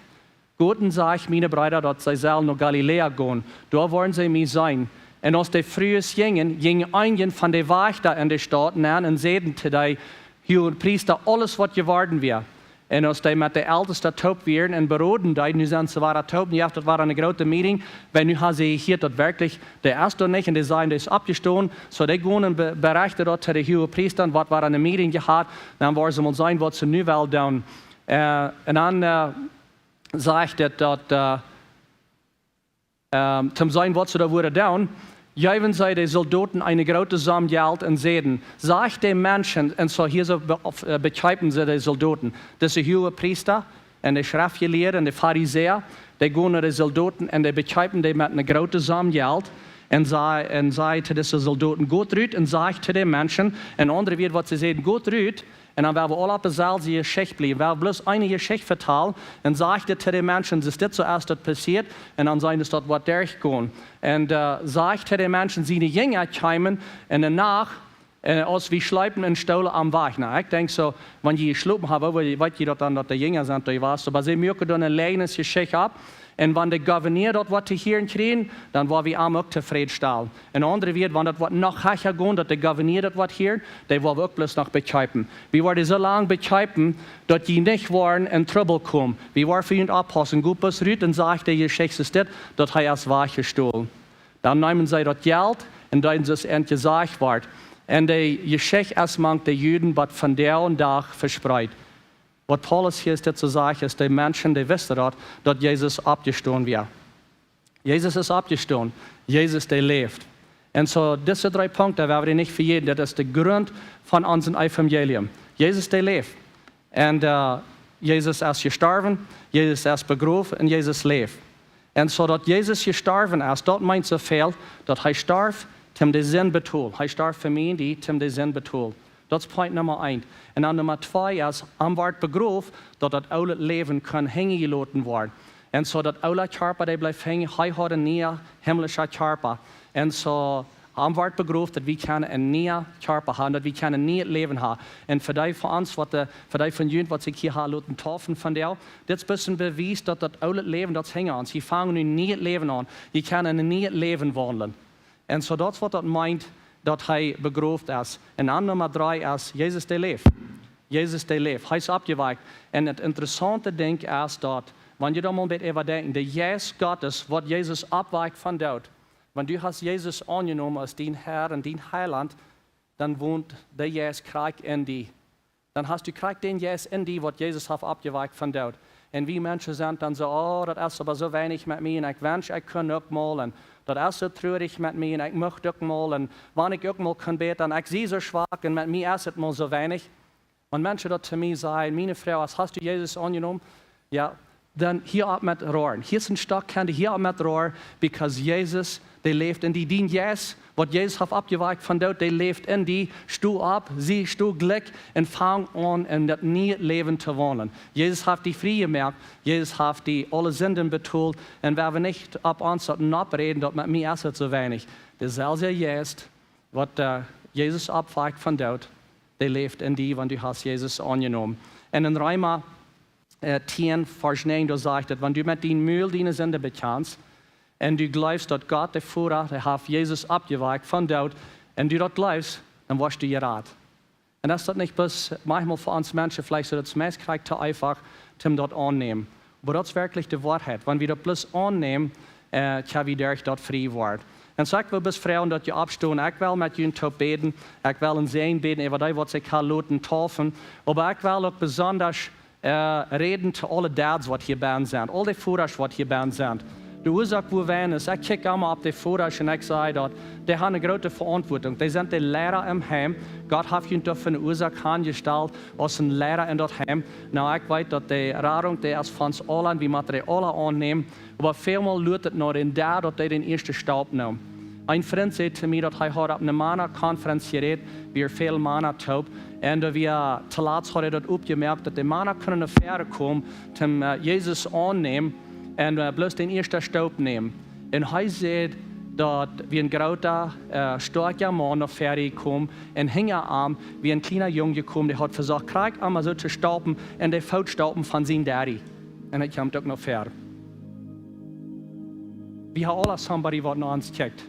Speaker 9: Guten sag ich meine Brüder, dass sie sollen nach Galiläa gehen. Da wollen sie mir sein. Und als die frühes gingen einen von den Wächter in der Stadt an und sagten zu den hohen Priester alles, was geworden wäre. Und als die mit der Ältesten taub wären und beraten, nu sind sie waren taub, und das war eine große Meeting, weil nu haben sie hier dort wirklich, der erste nicht, und die sagen, das ist abgestoßen, so die gehen und berichten dort zu den hohen Priestern, was war eine Meeting gehabt, dann wollen sie mal sein, was sie nu wollen tun. Und dann sagt er dat zum sein, was sie da wurde down, geben sie den Soldaten eine große Summe Geld und sagen, sagt den Menschen, und so hier so beschreiben sie die Soldaten, das sind die hohen Priester und die Schriftgelehrten und die Pharisäer, die gehen nach den Soldaten und die beschreiben die mit einer großen Summe Geld und sagen zu diesen Soldaten, geht rüt und sagt zu den Menschen, und andere wird, was sie sagen, geht rüt, und dann werden wir alle auf derselben Geschichte bleiben. Wir werden bloß eine Geschichte vertellen und sagen zu den Menschen, dass das zuerst dort passiert und dann sagen, dass dort was durchgehen. Und sagt zu den Menschen, sie nicht Jünger kommen und danach, als wir schleifen und stohlen am Weg. Na, ich denke so, wenn die geschlafen haben, weiß ich dann, dass die Jünger sind, die weißt, aber sie merken dann eine leines Geschichte ab. Und wenn der Gouverneur dort was zu hören kriegen, dann war wir auch zufriedenstellen. Und andere wird, wenn das was noch höher geht, dass der Gouverneur dort was hört, der war wirklich bloß noch bekämpfen. Wir waren so lange bekämpfen, dass die nicht waren in Trouble kommen. Wir waren für ihn abpassen. Gut, bis rüt und sagt, der Geschichte ist das, dass er erst weggestohlen. Dann nehmen sie das Geld und dann ist es endlich gesagt wird. Und die Geschichte ist manch der Juden, was von der und da verspreit. Was Paulus hier ist zu sagen, ist, die Menschen, die wissen, dass Jesus abgestoßen wird. Jesus ist abgestoßen. Jesus, der lebt. Und so, diese 3 Punkte werden wir nicht für jeden. Das ist der Grund von unserem Evangelium. Jesus, der lebt. Und Jesus ist gestorben, Jesus ist begraben und Jesus lebt. Und so, dass Jesus gestorben ist, das meint so viel, dass er starb, um den Sinn betont. Er starb für mich, die um den Sinn betont. Das ist Punkt Nummer 1. Und dann Nummer 2 ist, am Wort begraben, dass das alle Leben kann hängen gelassen werden. Und so, dass alle Körper, die bleibt hängen, hat ein neuer himmlischer Körper. Und so, am Wort begraben, dass wir einen neuen Körper haben, dass wir ein neues Leben haben. Und für die von uns, für die von Jüngern, was ich hier habe, Taufen von dir, das ist ein bisschen Beweis, dass das alle Leben, das hängt an. Sie fangen ein neues Leben an. Sie können ein neues Leben wandeln. Und so, das, was das meint, dass er begraben ist. Und dann Nummer 3 ist, Jesus, der lebt. Jesus, der lebt. Er ist abgeweicht. Und das interessante Ding ist, dass, wenn ihr da mal überdenken, der Jesus Gottes, was Jesus abweicht von dort, wenn du hast Jesus angenommen als dein Herr und dein Heiland, dann wohnt der Jesus Krieg in dir. Dann hast du Krieg den Jesus in dir, was Jesus hat abgeweicht von dort. Und wie Menschen sind dann so, oh, das ist aber so wenig mit mir und ich wünsche, ich könnte auch mal. Und das ist so traurig mit mir und ich möchte auch mal. Und wenn ich auch mal kann beten, ich sehe so schwach und mit mir ist es mal so wenig. Und Menschen dort zu mir sagen, meine Frau, hast du Jesus angenommen? Ja, dann hier ab mit Rohr. Hier ist ein Stock, hier ab mit Rohr, because Jesus, der lebt in die Jesus, was Jesus hat abgeweicht von dort, der lebt in die, stu ab, sie stu Glück und fang an, in das neue Leben zu wohnen. Jesus hat die Friede gemerkt, Jesus hat die alle Sünden betont, und wenn wir nicht ab uns abreden, dass mit mir ist es so wenig. Derselbe Jesus, was Jesus abweicht von dort, der lebt in die, wenn du hast Jesus angenommen. Und in Römer 10, Vers 9, da sagt es, wenn du mit den Müll deine Sünde bekennst, und du glaubst, dass Gott der Führer, der hat Jesus abgeweicht von dort, und du dort glaubst, dann wirst du gerettet. Und das ist nicht bloß manchmal für uns Menschen vielleicht so, das meist kriegt zu einfach, zum dort annehmen. Aber das ist wirklich die Wahrheit. Wenn wir das bloß annehmen, kann wir durch dort frei werden. Und so ich will bis Frauen dort abstehen, ich will mit ihnen beten, ich will in Sehen beten, über die, was ich kann, Leuten taufen, aber ich will auch besonders reden zu allen Dads, was hier bei uns sind, all die Führer, was hier bei uns sind. Die Ursache, wo wir sind, ich kicke immer auf die Führer und ich sage dort, die haben eine große Verantwortung. Die sind die Lehrer im Heim. Gott hat ihnen dafür eine Ursache angestellt, als ein Lehrer in dort Heim. Na, ich weiß, dass die Radung, die ist von uns allen, wie man die alle annehmen. Aber vielmal läutet noch in der, dass die den ersten Staub nehmen. Ein Freund sagt zu mir, dass er auf einer Mana-Konferenz gerät, wie viel Mana taub. Und wir zuletzt hat dort aufgemerkt, dass die Mana können eine Fähre kommen, zum Jesus annehmen und bloß den ersten Staub nehmen. Und er sagt, dat wie een grote starke man naar fertig kwam en hing aan wie een kleiner jongen kwam, die had versucht, krijg allemaal zo te stoppen en de voetstappen van zijn daddy. En hij kwam ook nog ver. We hebben alle somebody wat naar ons kijkt.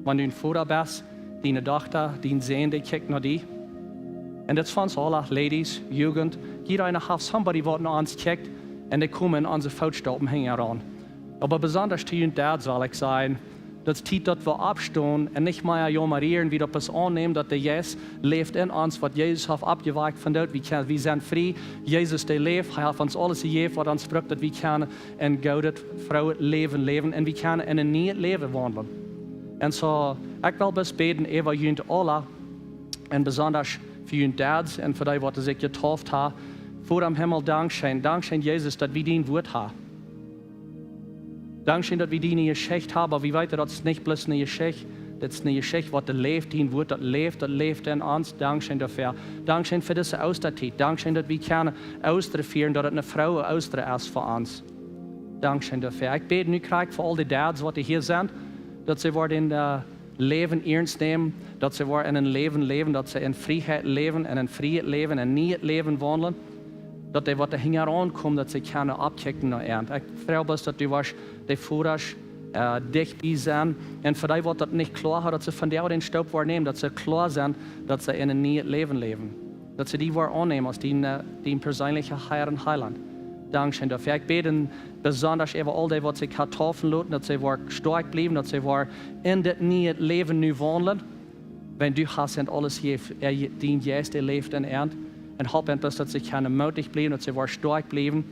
Speaker 9: Wanneer een vader bent, die dochter, die zoon, die kijkt naar die. En dat is van alle ladies, jugend. Iedereen heeft somebody wat naar ons kijkt en die komen in onze voetstappen hingen aan. Aber besonders zu uns dad zal ik zeggen, dat is tijd dat we opstaan en niet meer jammerieren, wie dat pas aannemen, dat de Jezus leeft in ons, wat Jezus heeft opgewerkt van dood. We zijn vrij, Jezus die leeft, hij heeft ons alles gegeven wat ons spreekt, dat we kunnen in gouden vrouwen leven en we kunnen in een nieuw leven wandelen. En zo, ik wil best beden over jullie alle, en besonders voor jullie dads en voor die wat ik getroffen heb, voor am Himmel dankzij Jezus, dat we die woord hebben. Dankzij dat we die in je Geschichte hebben, maar we weten dat het niet bloß in je Geschichte, dat is een Geschichte wat leeft, die woord dat leeft in ons. Dankzij daarvoor. Dankzij voor deze Ostertijd. Dankzij dat we kunnen Oesteren vieren, dat het een vrouw Oesteren is voor ons. Dankzij daarvoor. Ik bid nu krijg voor al die dads wat hier zijn, dat ze worden in het leven ernst nemen, dat ze worden in een leven, dat ze in vrijheid leven en in vrijheid leven en niet het leven wandelen. Dat die wat er hinger aankomt, dat ze kunnen opkijken naar eind. Ik vraag best dat die was, die voeders dichtbij zijn. En voor die wat dat niet klaar had, dat ze van jou den stap waarnemen, dat ze klaar zijn, dat ze in een nieuw leven leven. Dat ze die waar aannemen als die persoonlijke Heer en Heiland. Dankzij daarvoor. Ik bid besonders over al die wat ze getroffen laten, dat ze waar sterk blijven, dat ze waar in dit nieuwe leven nu wandelen. Wenn du hast en alles geeft, die Jezus die leeft in eind. En help hen dat ze kunnen moedig blijven, dat ze waar sterk blijven.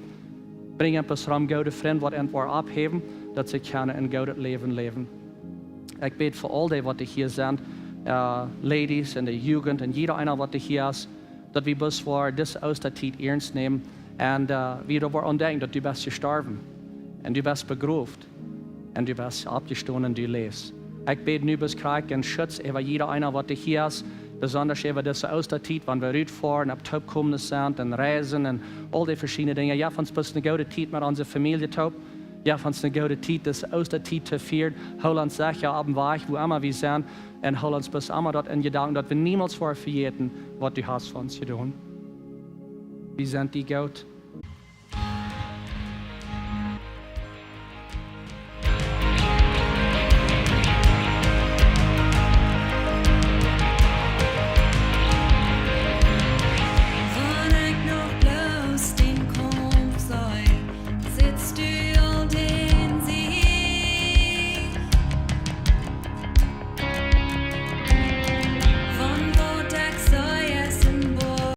Speaker 9: Breng hen pas ram gouden vriend wat hen waar opheven, dat ze kunnen een gouden leven. Ik bid voor al die wat hier zijn, ladies en de jugend en iedereen wat hier is, dat we best voor deze Ostertijd ernst nemen en we er aan denken dat du bent gestorven en du bent begraven en du bent opgestaan en du leeft. Ik bid nu best krijg en schutz over iedereen wat hier is. Besonders over deze Ostertijd, wanneer we uitfahren, op top komen zijn en reizen en al die verschillende dingen. Ja, van ons een goede tijd met onze familie top. Ja, van ons een goede tijd, deze Ostertijd te vieren. Hou ons zeg ja op een weg, wo immer we zijn. En hou ons best allemaal dat in gedanken, dat we niemals voor vergeten, wat du hast van ons gedaan. We zijn die Gott.